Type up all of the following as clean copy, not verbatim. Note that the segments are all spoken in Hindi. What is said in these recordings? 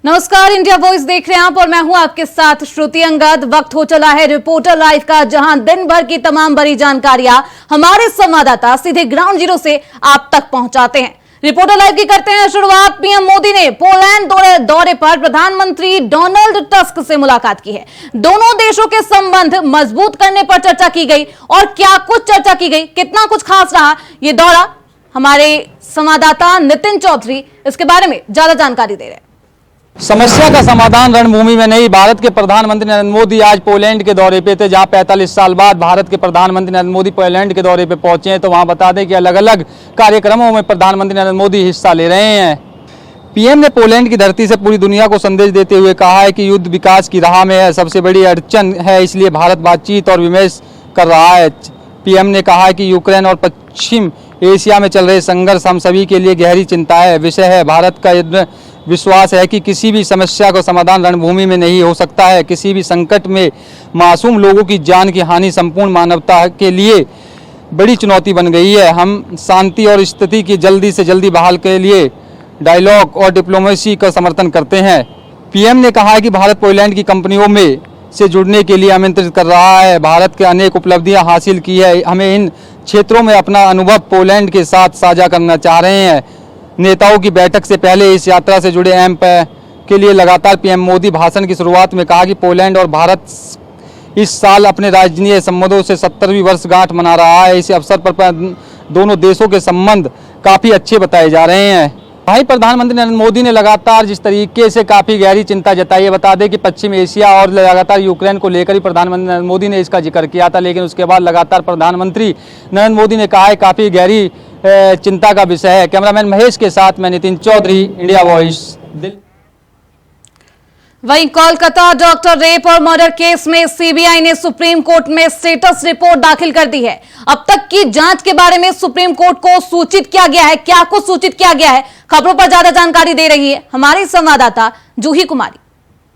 नमस्कार, इंडिया वॉइस देख रहे हैं आप और मैं हूं आपके साथ श्रुति अंगद। वक्त हो चला है रिपोर्टर लाइव का, जहां दिन भर की तमाम बड़ी जानकारियां हमारे संवाददाता सीधे ग्राउंड जीरो से आप तक पहुंचाते हैं। रिपोर्टर लाइव की करते हैं शुरुआत। पीएम मोदी ने पोलैंड दौरे पर प्रधानमंत्री डोनाल्ड टस्क से मुलाकात की है। दोनों देशों के संबंध मजबूत करने पर चर्चा की गई और क्या कुछ चर्चा की गई, कितना कुछ खास रहा ये दौरा, हमारे संवाददाता नितिन चौधरी इसके बारे में ज्यादा जानकारी दे रहे हैं। समस्या का समाधान रणभूमि में नहीं। भारत के प्रधानमंत्री नरेंद्र मोदी आज पोलैंड के दौरे पे थे, जहां 45 साल बाद भारत के प्रधानमंत्री नरेंद्र मोदी पोलैंड के दौरे पे पहुंचे हैं। तो वहां बता दें कि अलग अलग कार्यक्रमों में प्रधानमंत्री नरेंद्र मोदी हिस्सा ले रहे हैं। पीएम ने पोलैंड की धरती से पूरी दुनिया को संदेश देते हुए कहा है कि युद्ध विकास की राह में है, सबसे बड़ी अड़चन है, इसलिए भारत बातचीत और विमर्श कर रहा है। पीएम ने कहा कि यूक्रेन और पश्चिम एशिया में चल रहे संघर्ष हम सभी के लिए गहरी चिंता है विषय है। भारत का विश्वास है कि किसी भी समस्या का समाधान रणभूमि में नहीं हो सकता है। किसी भी संकट में मासूम लोगों की जान की हानि संपूर्ण मानवता के लिए बड़ी चुनौती बन गई है। हम शांति और स्थिति की जल्दी से जल्दी बहाल के लिए डायलॉग और डिप्लोमेसी का समर्थन करते हैं। पीएम ने कहा है कि भारत पोलैंड की कंपनियों में से जुड़ने के लिए आमंत्रित कर रहा है। भारत के अनेक उपलब्धियां हासिल की है, हमें इन क्षेत्रों में अपना अनुभव पोलैंड के साथ साझा करना चाह रहे हैं। नेताओं की बैठक से पहले इस यात्रा से जुड़े अहम के लिए लगातार पीएम मोदी भाषण की शुरुआत में कहा कि पोलैंड और भारत इस साल अपने राजनीतिक संबंधों से 70वीं वर्षगांठ मना रहा है। इस अवसर पर दोनों देशों के संबंध काफ़ी अच्छे बताए जा रहे हैं। भाई प्रधानमंत्री नरेंद्र मोदी ने लगातार जिस तरीके से काफ़ी गहरी चिंता जताई है, बता दें कि पश्चिम एशिया और लगातार यूक्रेन को लेकर ही प्रधानमंत्री नरेंद्र मोदी ने इसका जिक्र किया था, लेकिन उसके बाद लगातार प्रधानमंत्री नरेंद्र मोदी ने कहा है काफ़ी गहरी चिंता का विषय है। कैमरामैन महेश के साथ मैं नितिन चौधरी, इंडिया वॉइस, दिल्ली। वहीं कोलकाता डॉक्टर रेप और मर्डर केस में सीबीआई ने सुप्रीम कोर्ट में स्टेटस रिपोर्ट दाखिल कर दी है। अब तक की जांच के बारे में सुप्रीम कोर्ट को सूचित किया गया है। क्या कुछ सूचित किया गया है, खबरों पर ज्यादा जानकारी दे रही है हमारी संवाददाता जूही कुमारी।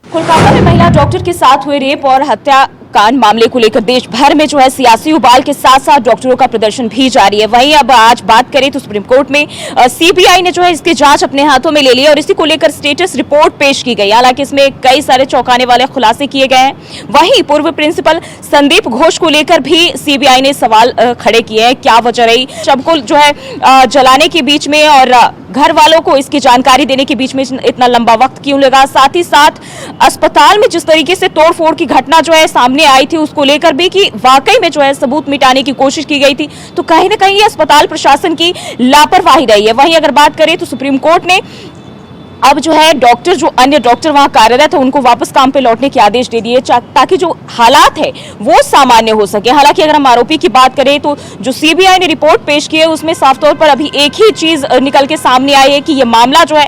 कोलकाता में महिला डॉक्टर के साथ हुए रेप और हत्या कांड मामले को लेकर देश भर में जो है सियासी उबाल के साथ साथ डॉक्टरों का प्रदर्शन भी जारी है। वहीं अब आज बात करें तो सुप्रीम कोर्ट में सीबीआई ने जो है इसकी जांच अपने हाथों में ले ली और इसी को लेकर स्टेटस रिपोर्ट पेश की गई। हालांकि इसमें कई सारे चौंकाने वाले खुलासे किए गए हैं। वहीं पूर्व प्रिंसिपल संदीप घोष को लेकर भी सीबीआई ने सवाल खड़े किए हैं। क्या वजह रही शव को जो है जलाने के बीच में और घर वालों को इसकी जानकारी देने के बीच में इतना लंबा वक्त क्यों लगा? साथ ही साथ अस्पताल में जिस तरीके से तोड़फोड़ की घटना जो है सामने आई थी, उसको लेकर भी कि वाकई में जो है सबूत मिटाने की कोशिश की गई थी, तो कहीं ना कहीं ये अस्पताल प्रशासन की लापरवाही रही है। वहीं अगर बात करें तो सुप्रीम कोर्ट ने अब जो है डॉक्टर, जो अन्य डॉक्टर वहां कार्यरत है, उनको वापस काम पे लौटने के आदेश दे दिए ताकि जो हालात है वो सामान्य हो सके। हालांकि अगर हम आरोपी की बात करें तो जो सीबीआई ने रिपोर्ट पेश की है उसमें साफ तौर पर अभी एक ही चीज निकल के सामने आई है कि ये मामला जो है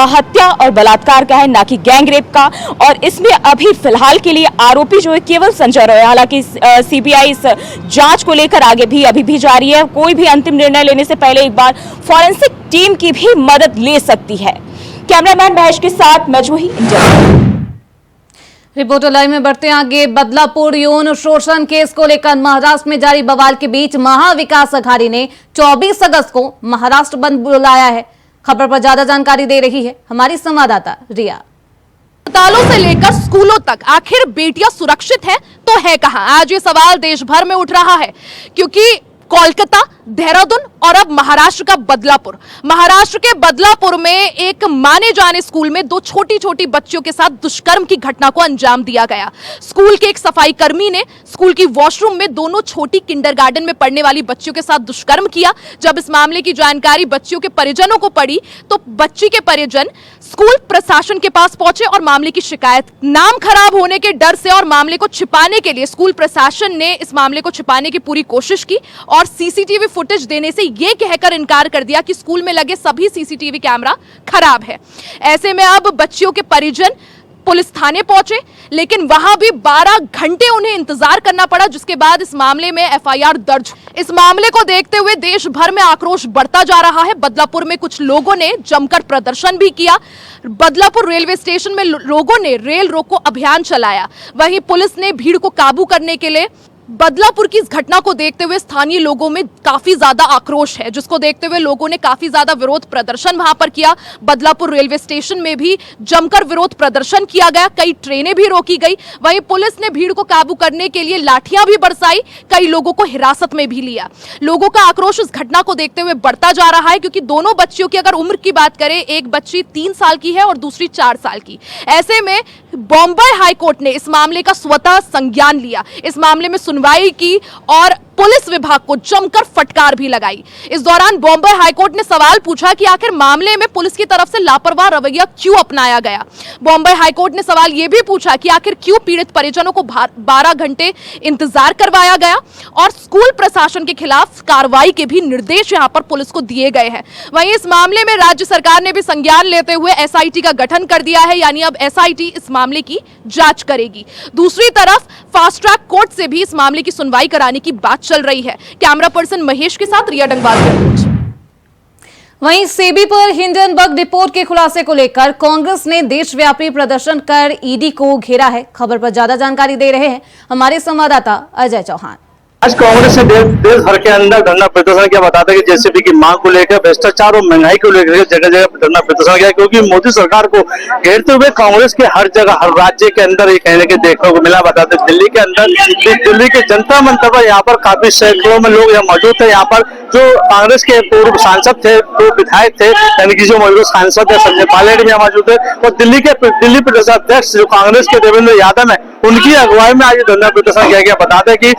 हत्या और बलात्कार का है, ना कि गैंगरेप का। और इसमें अभी फिलहाल के लिए आरोपी जो है केवल संजय रॉय। हालांकि सीबीआई इस जांच को लेकर आगे भी अभी भी जारी है। कोई भी अंतिम निर्णय लेने से पहले एक बार फॉरेंसिक टीम की भी मदद ले सकती है। कैमरामैन महेश के साथ मैं जूही, इंडिया। रिपोर्टर लाइव में बढ़ते हैं आगे। बदलापुर यौन शोषण केस को लेकर महाराष्ट्र में जारी बवाल के बीच महाविकास अघाड़ी ने 24 अगस्त को महाराष्ट्र बंद बुलाया है। खबर पर ज्यादा जानकारी दे रही है हमारी संवाददाता रिया। अस्पतालों से लेकर स्कूलों तक आखिर बेटियां सुरक्षित हैं तो है कहां? आज ये सवाल देश भर में उठ रहा है, क्योंकि कोलकाता, देहरादून और अब महाराष्ट्र का बदलापुर। महाराष्ट्र के बदलापुर में एक माने जाने स्कूल में दो छोटी छोटी बच्चियों के साथ दुष्कर्म की घटना को अंजाम दिया गया। स्कूल के एक सफाई कर्मी ने स्कूल की वॉशरूम में दोनों छोटी किंडरगार्टन में पढ़ने वाली बच्चियों के साथ दुष्कर्म किया। जब इस मामले की जानकारी बच्चियों के परिजनों को पड़ी तो बच्ची के परिजन स्कूल प्रशासन के पास पहुंचे और मामले की शिकायत। नाम खराब होने के डर से और मामले को छिपाने के लिए स्कूल प्रशासन ने इस मामले को छिपाने की पूरी कोशिश की और सीसीटीवी फुटेज देने से यह कहकर इनकार कर दिया कि स्कूल में लगे सभी सीसीटीवी कैमरा खराब है। ऐसे में अब बच्चियों के परिजन पुलिस थाने पहुंचे, लेकिन वहां भी 12 घंटे उन्हें इंतजार करना पड़ा, जिसके बाद इस मामले में एफआईआर दर्ज। इस मामले को देखते हुए देश भर में आक्रोश बढ़ता जा रहा है। बदलापुर में कुछ लोगों ने जमकर प्रदर्शन भी किया। बदलापुर रेलवे स्टेशन में लोगों ने रेल रोको अभियान चलाया। वहीं पुलिस ने भीड़ को काबू करने के लिए बदलापुर की इस घटना को देखते हुए स्थानीय लोगों में काफी ज्यादा आक्रोश है, जिसको देखते हुए लोगों ने काफी ज्यादा विरोध प्रदर्शन वहां पर किया। बदलापुर रेलवे स्टेशन में भी जमकर विरोध प्रदर्शन किया गया, कई ट्रेनें भी रोकी गई। वहीं पुलिस ने भीड़ को काबू करने के लिए लाठियां भी बरसाई, कई लोगों को हिरासत में भी लिया। लोगों का आक्रोश इस घटना को देखते हुए बढ़ता जा रहा है, क्योंकि दोनों बच्चियों की अगर उम्र की बात करें, एक बच्ची 3 साल की है और दूसरी 4 साल की। ऐसे में बॉम्बे हाईकोर्ट ने इस मामले का स्वतः संज्ञान लिया, इस मामले में सुनवाई की और पुलिस विभाग को जमकर फटकार भी लगाई। इस दौरान बॉम्बे हाईकोर्ट ने सवाल पूछा कि आखिर मामले में पुलिस की तरफ से लापरवाह रवैया क्यों अपनाया गया। बॉम्बे हाईकोर्ट ने सवाल यह भी पूछा कि आखिर क्यों पीड़ित परिजनों को 12 घंटे इंतजार करवाया गया और स्कूल प्रशासन के खिलाफ कार्रवाई के भी निर्देश यहां पर पुलिस को दिए गए हैं। वहीं इस मामले में राज्य सरकार ने भी संज्ञान लेते हुए एसआईटी का गठन कर दिया है, यानी अब एसआईटी इस मामले की जांच करेगी। दूसरी तरफ फास्ट ट्रैक कोर्ट से भी इस मामले की सुनवाई कराने की बात चल रही है। कैमरा पर्सन महेश के साथ रिया डंगवाल की रिपोर्ट। वहीं सेबी पर हिंडनबर्ग रिपोर्ट के खुलासे को लेकर कांग्रेस ने देशव्यापी प्रदर्शन कर ईडी को घेरा है। खबर पर ज्यादा जानकारी दे रहे हैं हमारे संवाददाता अजय चौहान। आज कांग्रेस ने देश भर के अंदर धरना प्रदर्शन किया। बताते हैं कि जेसीबी की मांग को लेकर, भ्रष्टाचार और महंगाई को लेकर जगह जगह धरना प्रदर्शन किया, क्योंकि मोदी सरकार को घेरते हुए कांग्रेस के हर जगह, हर राज्य के अंदर ये कहने के देखने को मिला। बताते दिल्ली के अंदर, दिल्ली के जनता मंच पर यहाँ पर काफी सैकड़ों में लोग यहाँ मौजूद थे। यहाँ पर जो कांग्रेस के पूर्व सांसद थे, पूर्व विधायक थे, यानी कि जो मौजूद सांसद है संजय पायलट भी यहाँ मौजूद है, और दिल्ली प्रदेश अध्यक्ष जो कांग्रेस के देवेंद्र यादव है, उनकी अगुवाई में आज धरना प्रदर्शन किया गया। बताते हैं कि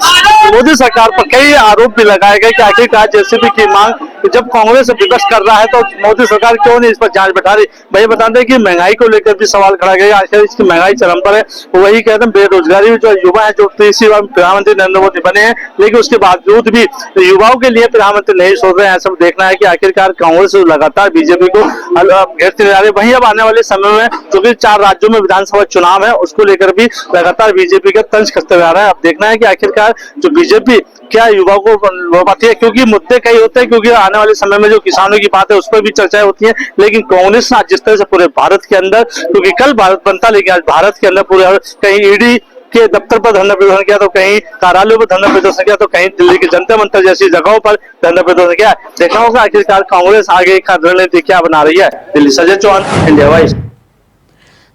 मोदी सरकार पर कई आरोप भी लगाए गए कि आखिरकार जेसीबी की मांग जब कांग्रेस विपक्ष कर रहा है तो मोदी सरकार क्यों नहीं इस पर जांच बैठा रही। वही बताते हैं कि महंगाई को लेकर भी सवाल खड़ा गया। आखिर इसकी महंगाई चरम पर है। वही कहते हैं बेरोजगारी, जो युवा है, जो तीसरी बार प्रधानमंत्री नरेंद्र मोदी बने हैं, लेकिन उसके बावजूद भी युवाओं के लिए प्रधानमंत्री नहीं सोच रहे हैं। सब देखना है कि आखिरकार कांग्रेस लगातार बीजेपी को घेरते जा रही है। वहीं अब आने वाले समय में जो भी 4 राज्यों में विधानसभा चुनाव है, उसको लेकर भी लगातार बीजेपी का तंज कसते जा रहा है। अब देखना है कि आखिरकार जो बीजेपी क्या युवाओं को पाती है, क्योंकि मुद्दे कई होते हैं, क्योंकि आने वाले समय में जो किसानों की बात है उस पर भी चर्चाएं होती है। लेकिन कांग्रेस ने जिस तरह से पूरे भारत के अंदर, क्योंकि कल भारत बनता, लेकिन आज भारत के अंदर पूरे कहीं ईडी के दफ्तर पर धरना प्रदर्शन किया, तो कहीं कार्यालयों पर धरना प्रदर्शन किया, तो कहीं दिल्ली के जनता मंच जैसी जगहों पर धरना प्रदर्शन किया। देखना होगा आखिरकार कांग्रेस आगे का रणनीति क्या बना रही है। दिल्ली से अजय चौहान, इंडिया वाइज।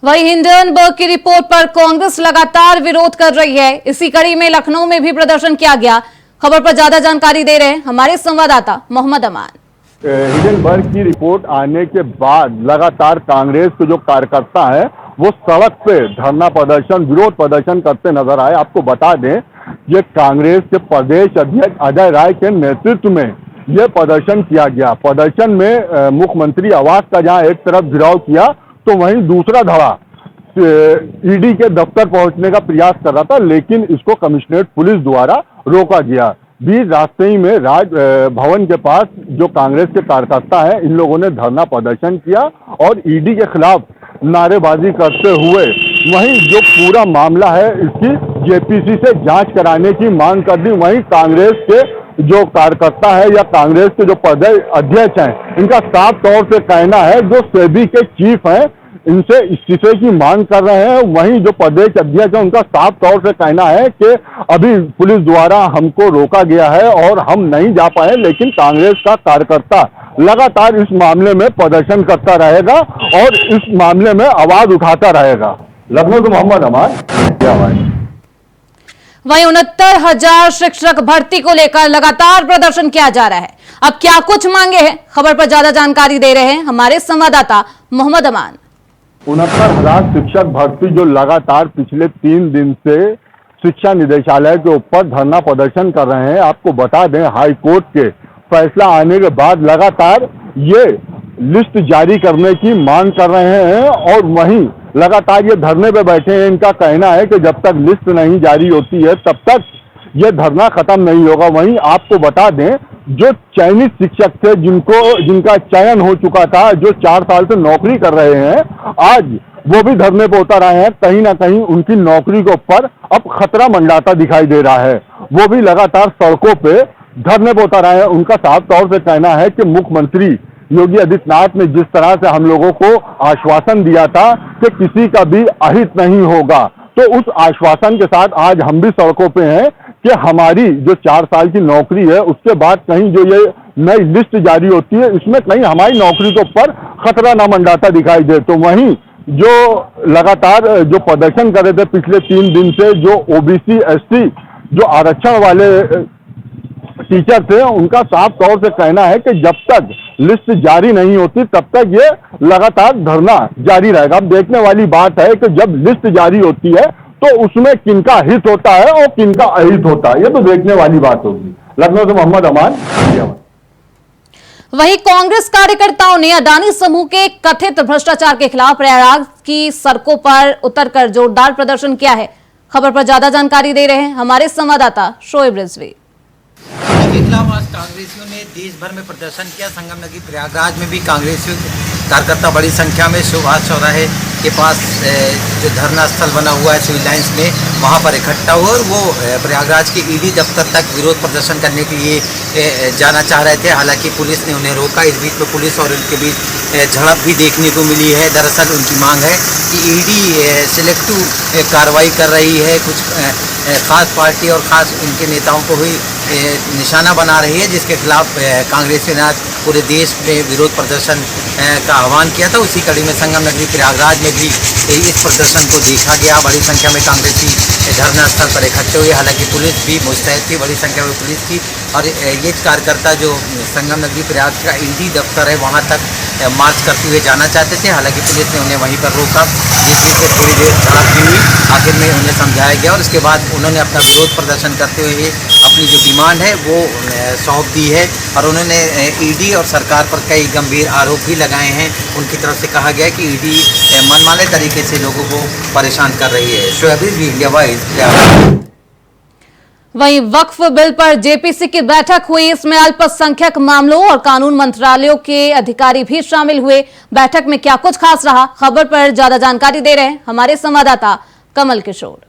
वहीं हिंडनबर्ग की रिपोर्ट पर कांग्रेस लगातार विरोध कर रही है। इसी कड़ी में लखनऊ में भी प्रदर्शन किया गया। खबर पर ज्यादा जानकारी दे रहे हैं हमारे संवाददाता मोहम्मद अमान। हिंडनबर्ग की रिपोर्ट आने के बाद लगातार कांग्रेस के जो कार्यकर्ता है वो सड़क पे धरना प्रदर्शन, विरोध प्रदर्शन करते नजर आए। आपको बता दें, ये कांग्रेस के प्रदेश अध्यक्ष अजय राय के नेतृत्व में ये प्रदर्शन किया गया। प्रदर्शन में मुख्यमंत्री आवास का जहां एक तरफ घेराव किया, तो वहीं दूसरा धड़ा ईडी के दफ्तर पहुंचने का प्रयास कर रहा था, लेकिन इसको कमिश्नरेट पुलिस द्वारा रोका गया। बीच रास्ते ही में राज भवन के पास जो कांग्रेस के कार्यकर्ता हैं, इन लोगों ने धरना प्रदर्शन किया और ईडी के खिलाफ नारेबाजी करते हुए वहीं जो पूरा मामला है इसकी जेपीसी से जांच कराने की मांग कर दी। वहीं कांग्रेस के जो कार्यकर्ता है या कांग्रेस के जो प्रदेश अध्यक्ष हैं, इनका साफ तौर से कहना है, जो सेबी के चीफ हैं, इनसे इस्तीफे की मांग कर रहे हैं। वहीं जो प्रदेश अध्यक्ष है, उनका साफ तौर से कहना है कि अभी पुलिस द्वारा हमको रोका गया है और हम नहीं जा पाए, लेकिन कांग्रेस का कार्यकर्ता लगातार इस मामले में प्रदर्शन करता रहेगा और इस मामले में आवाज उठाता रहेगा। लखनऊ से मोहम्मद अमान, क्या भाई। वहीं 69,000 शिक्षक भर्ती को लेकर लगातार प्रदर्शन किया जा रहा है। अब क्या कुछ मांगे हैं, खबर पर ज्यादा जानकारी दे रहे हैं हमारे संवाददाता मोहम्मद अमान। 69,000 शिक्षक भर्ती जो लगातार पिछले 3 दिन से शिक्षा निदेशालय के ऊपर धरना प्रदर्शन कर रहे हैं। आपको बता दें, हाई कोर्ट के फैसला आने के बाद लगातार ये लिस्ट जारी करने की मांग कर रहे हैं और वहीं लगातार ये धरने पे बैठे हैं। इनका कहना है कि जब तक लिस्ट नहीं जारी होती है तब तक ये धरना खत्म नहीं होगा। वहीं आपको बता दें, जो चयनित शिक्षक थे, जिनका चयन हो चुका था, जो 4 साल से नौकरी कर रहे हैं, आज वो भी धरने पर उतर आए हैं। कहीं ना कहीं उनकी नौकरी के ऊपर अब खतरा मंडाता दिखाई दे रहा है। वो भी लगातार सड़कों पे धरने पर उतर आए हैं। उनका साफ तौर से कहना है कि मुख्यमंत्री योगी आदित्यनाथ ने जिस तरह से हम लोगों को आश्वासन दिया था कि किसी का भी अहित नहीं होगा, तो उस आश्वासन के साथ आज हम भी सड़कों पे हैं कि हमारी जो 4 साल की नौकरी है उसके बाद कहीं जो ये नई लिस्ट जारी होती है इसमें कहीं हमारी नौकरी के ऊपर खतरा ना मंडाता दिखाई दे। तो वहीं जो लगातार जो प्रदर्शन कर रहे थे पिछले 3 दिन से, जो ओबीसी एसटी जो आरक्षण वाले टीचर थे, उनका साफ तौर से कहना है कि जब तक लिस्ट जारी नहीं होती तब तक ये लगातार धरना जारी रहेगा। अब देखने वाली बात है कि जब लिस्ट जारी होती है तो उसमें किनका हित होता है और किनका अहित होता है, ये तो देखने वाली बात होगी। लखनऊ से मोहम्मद अमान। वहीं कांग्रेस कार्यकर्ताओं ने अडानी समूह के कथित भ्रष्टाचार के खिलाफ प्रयागराज की सड़कों पर उतरकर जोरदार प्रदर्शन किया है। खबर पर ज्यादा जानकारी दे रहे हैं हमारे संवाददाता शोएब रिजवी। के खिलाफ आज कांग्रेसियों ने देश भर में प्रदर्शन किया। संगम नगरी प्रयागराज में भी कांग्रेसियों कार्यकर्ता बड़ी संख्या में सुभाष चौराहे के पास जो धरना स्थल बना हुआ है सिविल लाइंस में, वहां पर इकट्ठा हुआ और वो प्रयागराज के ईडी दफ्तर तक विरोध प्रदर्शन करने के लिए जाना चाह रहे थे। हालांकि पुलिस ने उन्हें रोका। इस बीच में पुलिस और उनके बीच झड़प भी देखने को मिली है। दरअसल उनकी मांग है कि ईडी सिलेक्टिव कार्रवाई कर रही है, कुछ खास पार्टी और खास उनके नेताओं को भी निशाना बना रही है, जिसके खिलाफ कांग्रेसियों ने आज पूरे देश में विरोध प्रदर्शन का आह्वान किया था। उसी कड़ी में संगम नगरी प्रयागराज में भी इस प्रदर्शन को देखा गया। बड़ी संख्या में कांग्रेसी धरना स्थल पर इकट्ठे हुए। हालांकि पुलिस भी मुस्तैद थी, बड़ी संख्या में पुलिस थी और ये कार्यकर्ता जो संगम नगरी प्रयाग का ईडी दफ्तर है वहाँ तक मार्च करते हुए जाना चाहते थे। हालांकि पुलिस ने उन्हें वहीं पर रोका, जिस बीच से थोड़ी देर झड़प भी हुई। आखिर में उन्हें समझाया गया और उसके बाद उन्होंने अपना विरोध प्रदर्शन करते हुए अपनी जो डिमांड है वो सौंप दी है और उन्होंने ईडी और सरकार पर कई गंभीर आरोप भी लगाए हैं। उनकी तरफ से कहा गया कि ईडी मनमाने तरीके से लोगों को परेशान कर रही है। Shoaib Rizvi, India wise. वहीं वक्फ बिल पर जेपीसी की बैठक हुई। इसमें अल्पसंख्यक मामलों और कानून मंत्रालयों के अधिकारी भी शामिल हुए। बैठक में क्या कुछ खास रहा, खबर पर ज्यादा जानकारी दे रहे हैं हमारे संवाददाता कमल किशोर।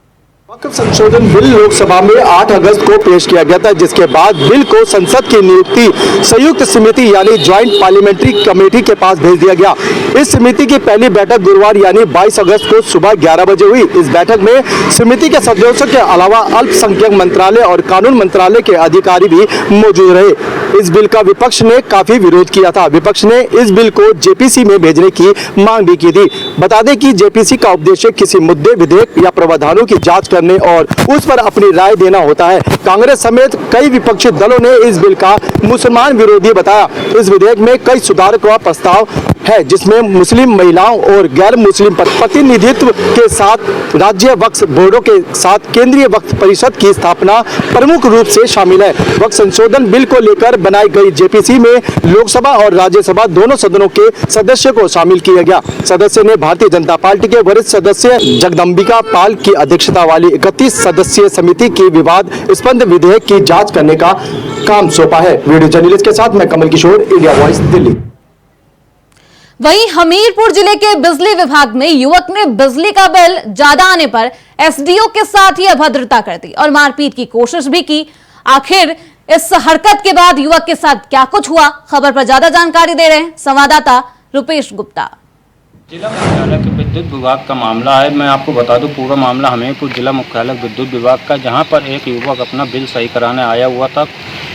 वक्फ संशोधन बिल लोकसभा में 8 अगस्त को पेश किया गया था, जिसके बाद बिल को संसद की नियुक्ति संयुक्त समिति यानी ज्वाइंट पार्लियामेंट्री कमेटी के पास भेज दिया गया। इस समिति की पहली बैठक गुरुवार यानी 22 अगस्त को सुबह 11 बजे हुई। इस बैठक में समिति के सदस्यों के अलावा अल्पसंख्यक मंत्रालय और कानून मंत्रालय के अधिकारी भी मौजूद रहे। इस बिल का विपक्ष ने काफी विरोध किया था। विपक्ष ने इस बिल को जेपीसी में भेजने की मांग भी की थी। बता दें कि जेपीसी का उद्देश्य किसी मुद्दे, विधेयक या प्रावधानों की जांच करने और उस पर अपनी राय देना होता है। कांग्रेस समेत कई विपक्षी दलों ने इस बिल का मुसलमान विरोधी बताया। इस विधेयक में कई सुधार का प्रस्ताव है, जिसमें मुस्लिम महिलाओं और गैर मुस्लिम प्रतिनिधित्व के साथ राज्य वक्फ बोर्डों के साथ केंद्रीय वक्फ परिषद की स्थापना प्रमुख रूप से शामिल है। वक्फ संशोधन बिल को लेकर बनाई गई जेपीसी में लोकसभा और राज्यसभा दोनों सदनों के सदस्यों को शामिल किया गया। सदस्य ने भारतीय जनता पार्टी के वरिष्ठ सदस्य जगदम्बिका पाल की अध्यक्षता वाली 31 सदस्यीय समिति की विवाद स्पंद विधेयक की जाँच करने का काम सौंपा है। वीडियो जर्नलिस्ट के साथ मैं कमल किशोर, इंडिया वॉइस, दिल्ली। वहीं हमीरपुर जिले के बिजली विभाग में युवक ने बिजली का बिल ज्यादा आने पर एसडीओ के साथ ही अभद्रता कर दी और मारपीट की कोशिश भी की। आखिर इस हरकत के बाद युवक के साथ क्या कुछ हुआ, खबर पर ज्यादा जानकारी दे रहे हैं संवाददाता रुपेश गुप्ता। जिला मुख्यालय के विद्युत विभाग का मामला है। मैं आपको बता दूं, पूरा मामला हमीरपुर जिला मुख्यालय विद्युत विभाग का, जहां पर एक युवक अपना बिल सही कराने आया हुआ था।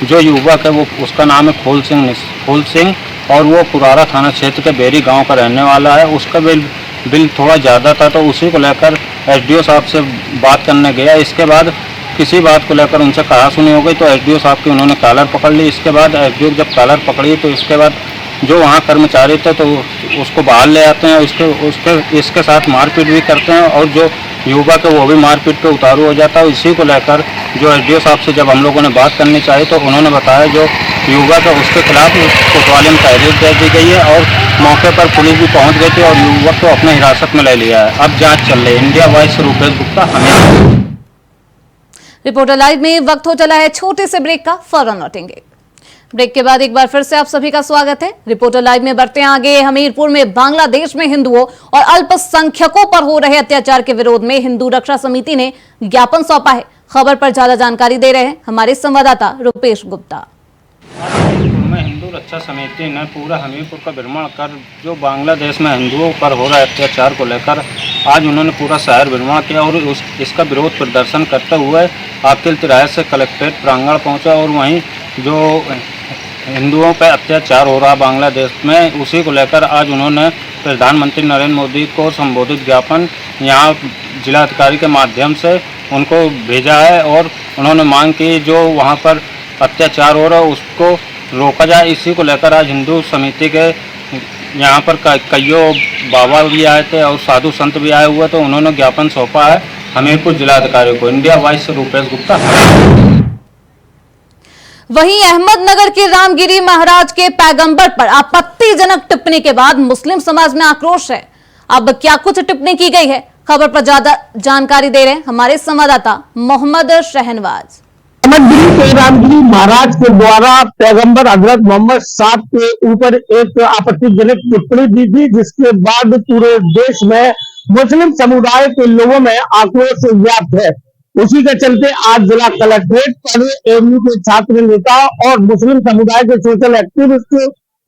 जो युवक है वो उसका नाम है खोल सिंह और वो पुरारा थाना क्षेत्र के बेरी गांव का रहने वाला है। उसका बिल थोड़ा ज़्यादा था, तो उसी को लेकर एसडीओ साहब से बात करने गया। इसके बाद किसी बात को लेकर उनसे कहा सुनी हो गई, तो एसडीओ साहब की उन्होंने कॉलर पकड़ ली। इसके बाद एसडीओ जब कॉलर पकड़ी तो इसके बाद जो वहाँ कर्मचारी थे तो उसको बाहर ले आते हैं, इसके साथ मारपीट भी करते हैं और जो युवक है वो भी मारपीट पे उतारू हो जाता है। इसी को लेकर जो एसडीओ साहब से जब हम लोगों ने बात करनी चाहिए तो उन्होंने बताया जो युवक है उसके खिलाफ कोतवाली में तहरीर दे दी गई है और मौके पर पुलिस भी पहुंच गई थी और युवक को अपने हिरासत में ले लिया है। अब जांच चल रही है। इंडिया वॉइस से रुपेश गुप्ता, हमीरपुर। रिपोर्टर लाइव में वक्त हो चला है छोटे से ब्रेक का, फौरन लौटेंगे। ब्रेक के बाद एक बार फिर से आप सभी का स्वागत है। रिपोर्टर लाइव में बढ़ते हैं आगे। हमीरपुर में बांग्लादेश में हिंदुओं और अल्पसंख्यकों पर हो रहे अत्याचार के विरोध में हिंदू रक्षा समिति ने ज्ञापन सौंपा है। खबर पर ज्यादा जानकारी दे रहे हैं हमारे संवाददाता रुपेश गुप्ता। हिंदू रक्षा समिति ने पूरा हमीरपुर का भ्रमण कर जो बांग्लादेश में हिंदुओं पर हो रहे अत्याचार को लेकर आज उन्होंने पूरा शहर भ्रमण किया और इसका विरोध प्रदर्शन करते हुए आकिल तिराहे से कलेक्ट्रेट प्रांगण पहुंचा और वहीं जो हिंदुओं पर अत्याचार हो रहा बांग्लादेश में, उसी को लेकर आज उन्होंने प्रधानमंत्री नरेंद्र मोदी को संबोधित ज्ञापन यहाँ जिलाधिकारी के माध्यम से उनको भेजा है और उन्होंने मांग की जो वहाँ पर अत्याचार हो रहा है उसको रोका जाए। इसी को लेकर आज हिंदू समिति के यहाँ पर कईयों बाबा भी आए थे और साधु संत भी आए हुए, तो उन्होंने ज्ञापन सौंपा है हमीरपुर जिलाधिकारी को। इंडिया वॉइस से रूपेश गुप्ता। वहीं अहमदनगर के रामगिरी महाराज के पैगंबर पर आपत्तिजनक टिप्पणी के बाद मुस्लिम समाज में आक्रोश है। अब क्या कुछ टिप्पणी की गई है, खबर पर ज्यादा जानकारी दे रहे हैं हमारे संवाददाता मोहम्मद शहनवाज। अहमदगिरी के रामगिरी महाराज के द्वारा पैगंबर हजरत मोहम्मद साहब के ऊपर एक आपत्तिजनक टिप्पणी दी थी, जिसके बाद पूरे देश में मुस्लिम समुदाय के लोगों में आक्रोश व्याप्त है। उसी के चलते आज जिला कलेक्ट्रेट पर एएमयू के छात्र नेता और मुस्लिम समुदाय के सोशल एक्टिविस्ट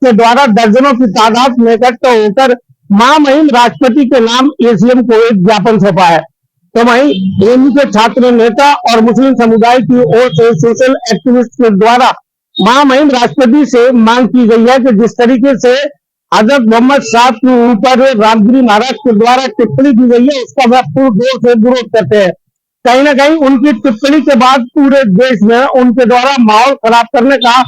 के द्वारा दर्जनों की तादाद में इकट्ठा होकर महामहिम राष्ट्रपति के नाम एसीएम को एक ज्ञापन सौंपा है। तो वहीं एएमयू के छात्र नेता और मुस्लिम समुदाय की ओर से सोशल एक्टिविस्ट के द्वारा महामहिम राष्ट्रपति से मांग की गई है कि जिस तरीके से हजरत मोहम्मद साहब के ऊपर रामगिरी महाराज के द्वारा टिप्पणी की गई है, उसका वह पूर्ण जोर से विरोध करते हैं। कहीं न कहीं उनकी टिप्पणी के बाद पूरे देश में उनके द्वारा माहौल खराब करने का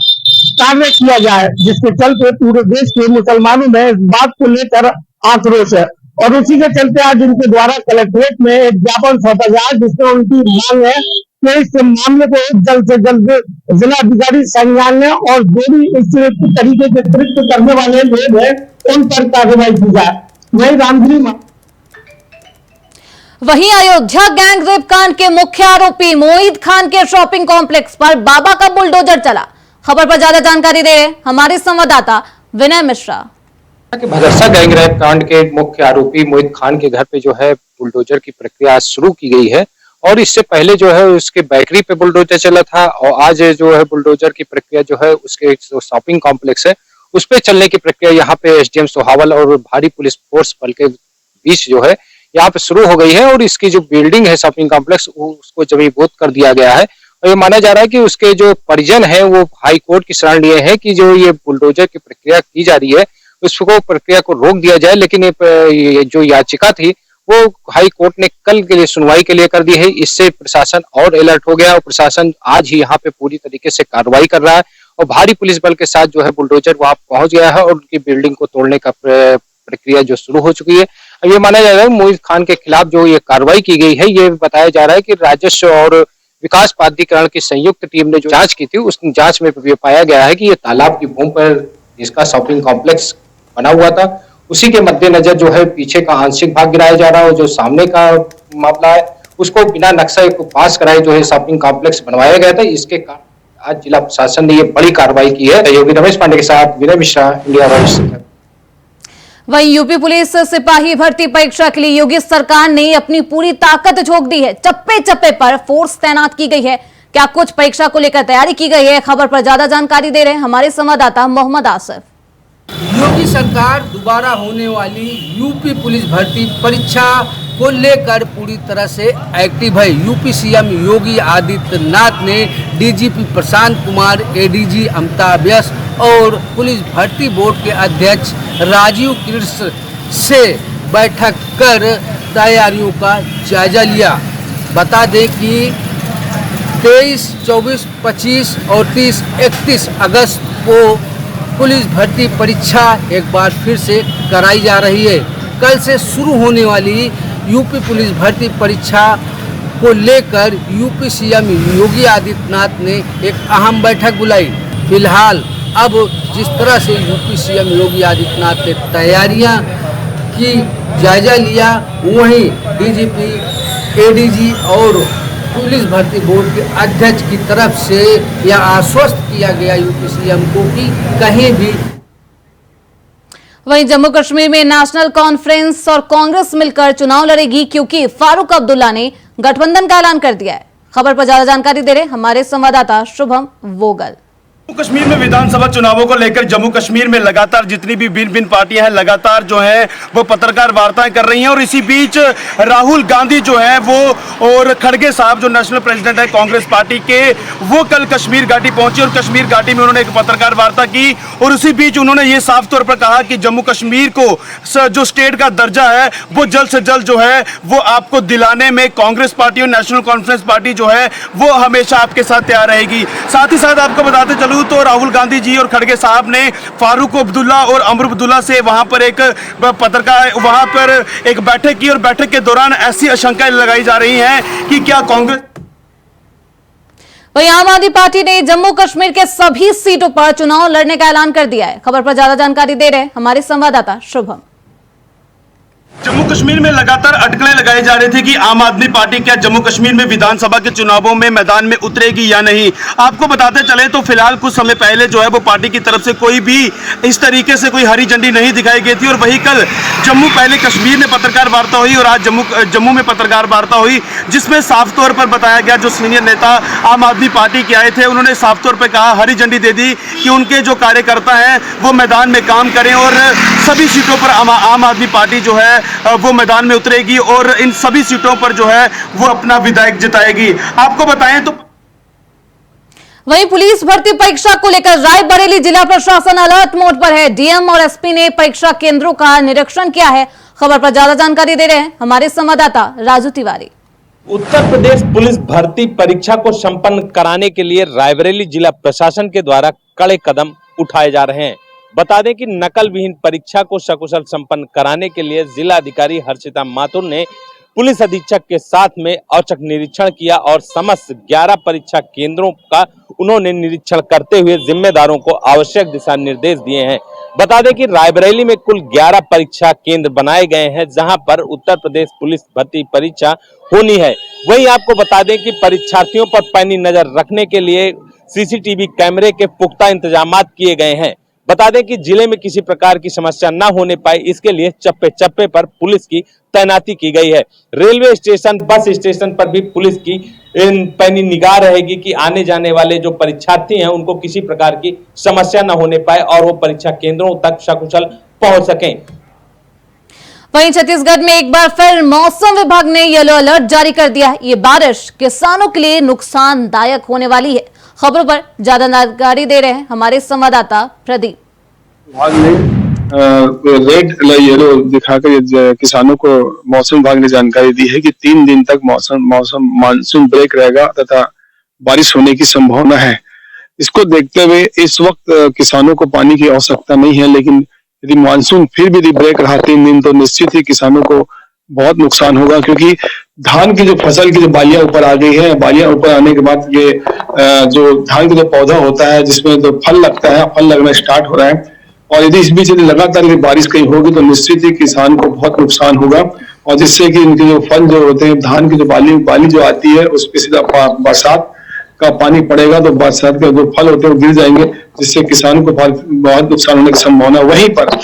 कार्य किया जाए, जिसके चलते पूरे देश के मुसलमानों में इस बात को लेकर आक्रोश है और उसी के चलते आज उनके द्वारा कलेक्ट्रेट में एक ज्ञापन सौंपा गया, जिसमें उनकी मांग है कि इस मामले को जल्द से जल्द जिलाधिकारी संज्ञान लें और जो भी इस तरीके के कृत्य करने वाले लोग हैं उन पर कार्रवाई की जाए। वही रामगिरी वहीं अयोध्या गैंग रेप कांड के मुख्य आरोपी मोहित खान के शॉपिंग कॉम्प्लेक्स पर बाबा का बुलडोजर चला। खबर पर ज्यादा जानकारी दे रहे हमारे संवाददाता विनय मिश्रा। भदरसा गैंग रेप कांड के मुख्य आरोपी मोहित खान के घर पे जो है बुलडोजर की प्रक्रिया शुरू की गई है और इससे पहले जो है उसके बेकरी पे बुलडोजर चला था और आज जो है बुलडोजर की प्रक्रिया जो है उसके जो शॉपिंग कॉम्प्लेक्स है उस पे चलने की प्रक्रिया यहाँ पे एसडीएम सोहावल और भारी पुलिस फोर्स बल के बीच जो है यहाँ पे शुरू हो गई है और इसकी जो बिल्डिंग है शॉपिंग कॉम्प्लेक्स उसको जमीबोत कर दिया गया है और ये माना जा रहा है कि उसके जो परिजन है वो हाई कोर्ट की शरण लिए हैं कि जो ये बुलडोजर की प्रक्रिया की जा रही है उसको प्रक्रिया को रोक दिया जाए, लेकिन ये जो याचिका थी वो हाई कोर्ट ने कल के लिए सुनवाई के लिए कर दी है। इससे प्रशासन और अलर्ट हो गया और प्रशासन आज ही यहाँ पे पूरी तरीके से कार्रवाई कर रहा है और भारी पुलिस बल के साथ जो है बुलडोजर वहां पहुंच गया है और उनकी बिल्डिंग को तोड़ने का प्रक्रिया जो शुरू हो चुकी है। अब ये माना जा रहा है मोहित खान के खिलाफ जो ये कार्रवाई की गई है, ये बताया जा रहा है कि राजस्व और विकास प्राधिकरण की संयुक्त टीम ने जो जांच की थी उस जांच में ये पाया गया है कि ये तालाब की भूमि पर इसका शॉपिंग कॉम्प्लेक्स बना हुआ था। उसी के मद्देनजर जो है पीछे का आंशिक भाग गिराया जा रहा है और जो सामने का मामला है उसको बिना नक्शे को पास कराए जो है शॉपिंग कॉम्प्लेक्स बनवाया गया था। इसके कारण आज जिला प्रशासन ने ये बड़ी कार्रवाई की है। योगी रमेश पांडे के साथ विनय मिश्रा, इंडिया वॉइस। वहीं यूपी पुलिस सिपाही भर्ती परीक्षा के लिए योगी सरकार ने अपनी पूरी ताकत झोंक दी है। चप्पे चप्पे पर फोर्स तैनात की गई है। क्या कुछ परीक्षा को लेकर तैयारी की गई है, खबर पर ज्यादा जानकारी दे रहे हैं हमारे संवाददाता मोहम्मद आसिफ। योगी सरकार दोबारा होने वाली यूपी पुलिस भर्ती परीक्षा को लेकर पूरी तरह से एक्टिव है। यूपी सीएम योगी आदित्यनाथ ने डीजीपी प्रशांत कुमार, एडीजी अमिताभ यश और पुलिस भर्ती बोर्ड के अध्यक्ष राजीव कृष्ण से बैठक कर तैयारियों का जायजा लिया। बता दें कि 23, 24, 25 और 30, 31 अगस्त को पुलिस भर्ती परीक्षा एक बार फिर से कराई जा रही है। कल से शुरू होने वाली यूपी पुलिस भर्ती परीक्षा को लेकर यूपी सीएम योगी आदित्यनाथ ने एक अहम बैठक बुलाई। फिलहाल अब जिस तरह से यूपी सीएम योगी आदित्यनाथ ने तैयारियां की जायजा लिया, वहीं डीजीपी, एडीजी और पुलिस भर्ती बोर्ड के अध्यक्ष की तरफ से यह आश्वस्त किया गया यूपी सीएम को कि कहीं भी। वहीं जम्मू कश्मीर में नेशनल कॉन्फ्रेंस और कांग्रेस मिलकर चुनाव लड़ेगी, क्योंकि फारूक अब्दुल्ला ने गठबंधन का ऐलान कर दिया है। खबर पर ज्यादा जानकारी दे रहे हमारे संवाददाता शुभम वोगल। जम्मू कश्मीर में विधानसभा चुनावों को लेकर जम्मू कश्मीर में लगातार जितनी भी भिन्न पार्टियां हैं लगातार जो है वो पत्रकार वार्ताएं कर रही हैं और इसी बीच राहुल गांधी जो है वो और खड़गे साहब जो नेशनल प्रेसिडेंट है कांग्रेस पार्टी के, वो कल कश्मीर घाटी पहुंचे और कश्मीर घाटी में उन्होंने एक पत्रकार वार्ता की और उसी बीच उन्होंने ये साफ तौर पर कहा कि जम्मू कश्मीर को जो स्टेट का दर्जा है वो जल्द से जल्द जो है वो आपको दिलाने में कांग्रेस पार्टी और नेशनल कॉन्फ्रेंस पार्टी जो है वो हमेशा आपके साथ तैयार रहेगी। साथ ही साथ आपको बताते चलूं तो राहुल गांधी जी और खड़गे साहब ने फारूक अब्दुल्ला और अमर अब्दुल्ला से वहां पर एक पत्रकार वहां पर एक बैठक की और बैठक के दौरान ऐसी आशंकाएं लगाई जा रही हैं कि क्या कांग्रेस। वहीं आम आदमी पार्टी ने जम्मू कश्मीर के सभी सीटों पर चुनाव लड़ने का ऐलान कर दिया है। खबर पर ज्यादा जानकारी दे रहे हैं हमारे संवाददाता शुभम। जम्मू कश्मीर में लगातार अटकलें लगाई जा रही थी कि आम आदमी पार्टी क्या जम्मू कश्मीर में विधानसभा के चुनावों में मैदान में उतरेगी या नहीं। आपको बताते चले तो फिलहाल कुछ समय पहले जो है वो पार्टी की तरफ से कोई भी इस तरीके से कोई हरी झंडी नहीं दिखाई गई थी और वही कल जम्मू पहले कश्मीर में पत्रकार वार्ता हुई और आज जम्मू में पत्रकार वार्ता हुई जिसमें साफ तौर पर बताया गया, जो सीनियर नेता आम आदमी पार्टी के आए थे उन्होंने साफ तौर पर कहा, हरी झंडी दे दी कि उनके जो कार्यकर्ता हैं वो मैदान में काम करें और सभी सीटों पर आम आदमी पार्टी जो है वो मैदान में उतरेगी और इन सभी सीटों पर जो है वो अपना विधायक जिताएगी। आपको बताएं तो वहीं पुलिस भर्ती परीक्षा को लेकर रायबरेली जिला प्रशासन अलर्ट मोड पर है। डीएम और एसपी ने परीक्षा केंद्रों का निरीक्षण किया है। खबर पर ज्यादा जानकारी दे रहे हैं हमारे संवाददाता राजू तिवारी। उत्तर प्रदेश पुलिस भर्ती परीक्षा को संपन्न कराने के लिए रायबरेली जिला प्रशासन के द्वारा कड़े कदम उठाए जा रहे हैं। बता दें कि नकल विहीन परीक्षा को सकुशल संपन्न कराने के लिए जिला अधिकारी हर्षिता माथुर ने पुलिस अधीक्षक के साथ में औचक निरीक्षण किया और समस्त 11 परीक्षा केंद्रों का उन्होंने निरीक्षण करते हुए जिम्मेदारों को आवश्यक दिशा निर्देश दिए हैं। बता दें कि रायबरेली में कुल 11 परीक्षा केंद्र बनाए गए हैं जहां पर उत्तर प्रदेश पुलिस भर्ती परीक्षा होनी है। वहीं आपको बता दें कि परीक्षार्थियों पर पैनी नजर रखने के लिए सीसीटीवी कैमरे के पुख्ता इंतजाम किए गए हैं। बता दें कि जिले में किसी प्रकार की समस्या न होने पाए इसके लिए चप्पे चप्पे पर पुलिस की तैनाती की गई है। रेलवे स्टेशन, बस स्टेशन पर भी पुलिस की पैनी निगाह रहेगी कि आने जाने वाले जो परीक्षार्थी हैं उनको किसी प्रकार की समस्या न होने पाए और वो परीक्षा केंद्रों तक सकुशल पहुंच सकें। वहीं छत्तीसगढ़ में एक बार फिर मौसम विभाग ने येलो अलर्ट जारी कर दिया है। ये बारिश किसानों के लिए नुकसानदायक होने वाली है। खबरों पर ज्यादा जानकारी दे रहे हैं हमारे संवाददाता प्रदीप। विभाग ने रेड येलो दिखाकर किसानों को मौसम विभाग ने जानकारी दी है कि 3 दिन तक मानसून ब्रेक रहेगा तथा बारिश होने की संभावना है। इसको देखते हुए इस वक्त किसानों को पानी की आवश्यकता नहीं है, लेकिन यदि मानसून फिर भी ब्रेक रहा 3 दिन तो निश्चित ही किसानों को बहुत नुकसान होगा, क्योंकि धान की जो फसल की जो बालियां ऊपर आ गई है, बालियां ऊपर आने के बाद ये जो धान का जो पौधा होता है जिसमें जो फल लगता है, फल लगना स्टार्ट हो रहा है और यदि इस बीच यदि लगातार बारिश कहीं होगी तो निश्चित ही किसान को बहुत नुकसान होगा और जिससे कि इनके जो फल जो होते हैं, धान की जो बाली जो आती है उस पर सीधा बरसात का पानी पड़ेगा तो बरसात के जो फल होते हैं वो गिर जाएंगे, जिससे किसान को बहुत नुकसान होने की संभावना। वहीं पर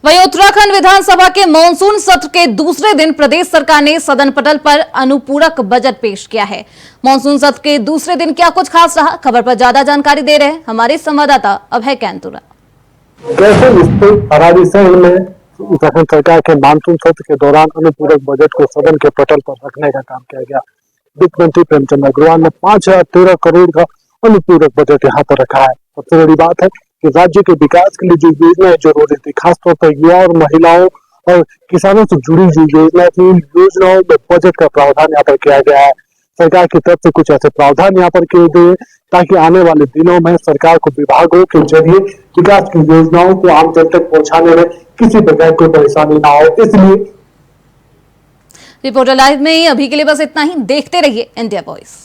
वहीं उत्तराखंड विधानसभा के मॉनसून सत्र के दूसरे दिन प्रदेश सरकार ने सदन पटल पर अनुपूरक बजट पेश किया है। मॉनसून सत्र के दूसरे दिन क्या कुछ खास रहा, खबर पर ज्यादा जानकारी दे रहे हैं हमारे संवाददाता अभय कैंतुरा। में उत्तराखंड सरकार के मानसून सत्र के दौरान अनुपूरक बजट को सदन के पटल पर रखने का काम किया गया। वित्त मंत्री प्रेमचंद अग्रवाल ने 5013 करोड़ का अनुपूरक बजट यहाँ पर रखा है। सबसे बड़ी बात है कि राज्य के विकास के लिए जो योजनाएं जरूरी थी, खासतौर पर युवा और महिलाओं और किसानों से जुड़ी हुई योजनाएं थी, इन योजनाओं में बजट का प्रावधान यहाँ पर किया गया है। सरकार की तरफ से कुछ ऐसे प्रावधान यहाँ पर किए गए ताकि आने वाले दिनों में सरकार को विभागों के जरिए विकास की योजनाओं को आम जन तक पहुंचाने में किसी प्रकार कोई परेशानी ना हो। इसलिए रिपोर्टर लाइव में अभी के लिए बस इतना ही। देखते रहिए इंडिया वॉइस।